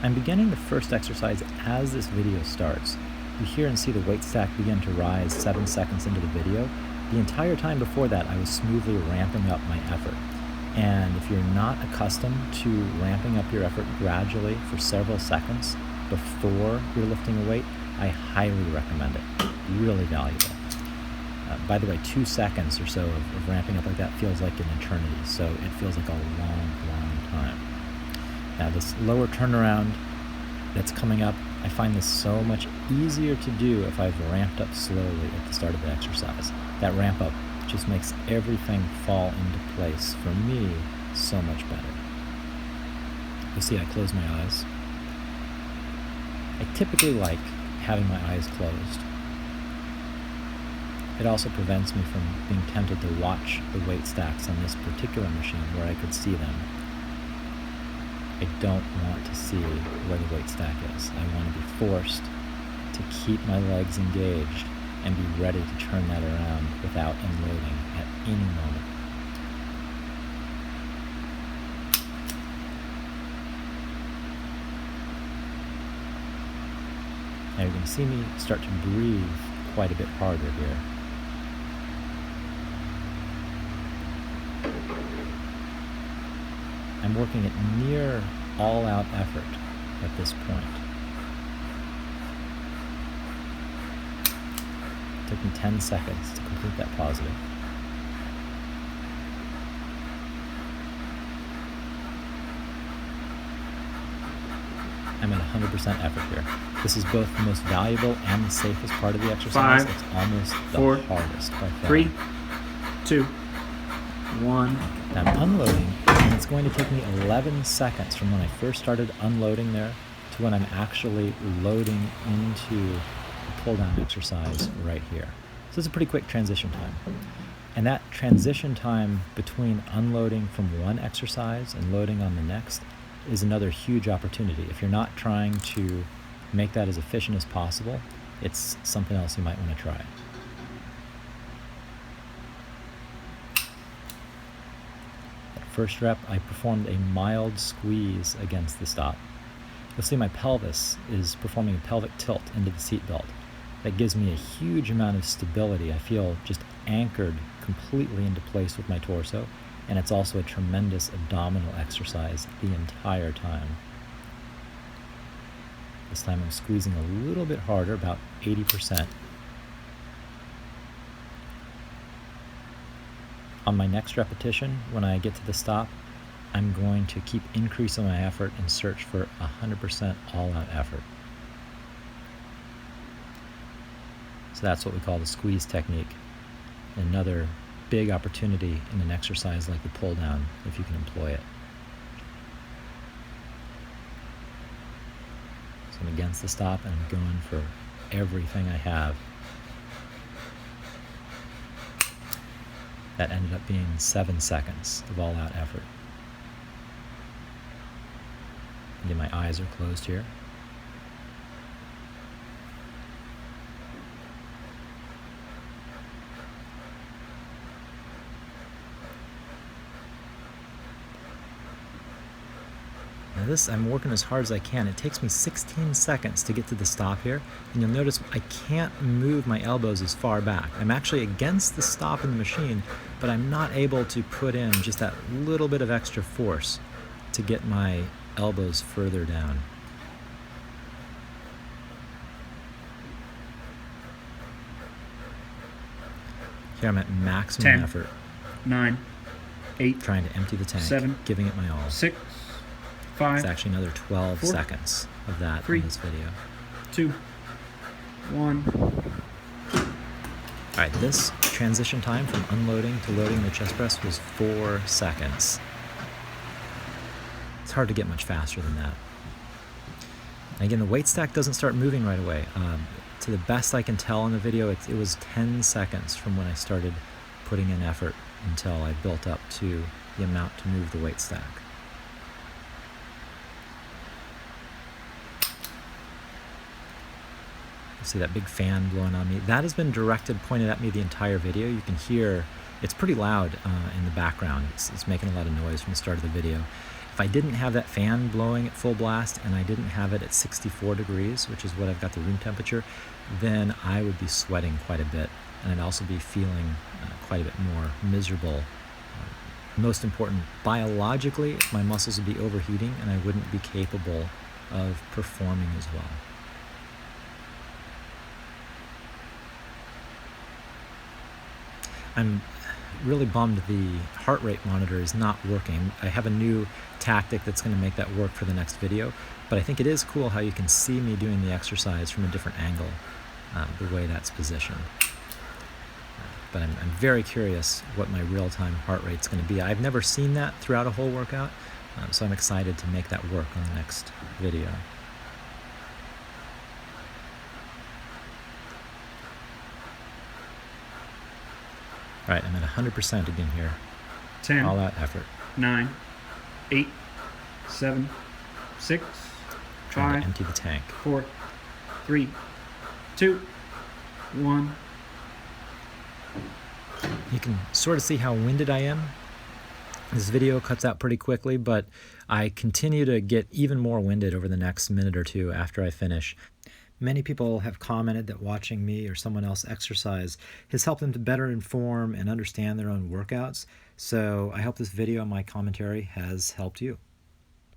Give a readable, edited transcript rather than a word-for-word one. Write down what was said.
I'm beginning the first exercise as this video starts. You hear and see the weight stack begin to rise 7 seconds into the video. The entire time before that, I was smoothly ramping up my effort. And if you're not accustomed to ramping up your effort gradually for several seconds before you're lifting a weight, I highly recommend it. Really valuable. By the way, 2 seconds or so of ramping up like that feels like an eternity, so it feels like a long, long time. Now this lower turnaround that's coming up, I find this so much easier to do if I've ramped up slowly at the start of the exercise. That ramp up just makes everything fall into place, for me, so much better. You'll see I close my eyes. I typically like having my eyes closed. It also prevents me from being tempted to watch the weight stacks on this particular machine where I could see them. I don't want to see where the weight stack is. I want to be forced to keep my legs engaged and be ready to turn that around without unloading at any moment. Now you're going to see me start to breathe quite a bit harder here. I'm working at near all-out effort at this point. It took me 10 seconds to complete that positive. I'm at 100% effort here. This is both the most valuable and the safest part of the exercise. 5, it's almost the 4, hardest by far. 3, 2, 1. I'm unloading, and it's going to take me 11 seconds from when I first started unloading there to when I'm actually loading into the pull-down exercise right here. So it's a pretty quick transition time. And that transition time between unloading from one exercise and loading on the next is another huge opportunity. If you're not trying to make that as efficient as possible, it's something else you might want to try. First rep, I performed a mild squeeze against the stop. You'll see my pelvis is performing a pelvic tilt into the seat belt. That gives me a huge amount of stability. I feel just anchored completely into place with my torso, and it's also a tremendous abdominal exercise the entire time. This time I'm squeezing a little bit harder, about 80%. On my next repetition, when I get to the stop, I'm going to keep increasing my effort and search for 100% all-out effort. So that's what we call the squeeze technique. Another big opportunity in an exercise like the pull-down, if you can employ it. So I'm against the stop and I'm going for everything I have. That ended up being 7 seconds of all-out effort. Again, my eyes are closed here. Now this, I'm working as hard as I can. It takes me 16 seconds to get to the stop here, and you'll notice I can't move my elbows as far back. I'm actually against the stop in the machine, but I'm not able to put in just that little bit of extra force to get my elbows further down. Here I'm at maximum 10, effort. 9, 8, trying to empty the tank, 7, giving it my all. 6, 5. It's actually another 12 4, seconds of that 3, in this video. 2, 1. All right, this transition time from unloading to loading the chest press was 4 seconds. It's hard to get much faster than that. And again, the weight stack doesn't start moving right away. To the best I can tell in the video, it was 10 seconds from when I started putting in effort until I built up to the amount to move the weight stack. See that big fan blowing on me? That has been pointed at me the entire video. You can hear it's pretty loud in the background. It's making a lot of noise from the start of the video. If I didn't have that fan blowing at full blast and I didn't have it at 64 degrees, which is what I've got the room temperature, then I would be sweating quite a bit, and I'd also be feeling quite a bit more miserable. Most important, biologically, my muscles would be overheating and I wouldn't be capable of performing as well. I'm really bummed the heart rate monitor is not working. I have a new tactic that's going to make that work for the next video, but I think it is cool how you can see me doing the exercise from a different angle, the way that's positioned. But I'm very curious what my real-time heart rate's going to be. I've never seen that throughout a whole workout, so I'm excited to make that work on the next video. All right, I'm at 100% again here. 10, all out effort. 9, 8, 7, 6, Trying 5, to empty the tank. 4, 3, 2, 1. You can sort of see how winded I am. This video cuts out pretty quickly, but I continue to get even more winded over the next minute or two after I finish. Many people have commented that watching me or someone else exercise has helped them to better inform and understand their own workouts. So I hope this video and my commentary has helped you.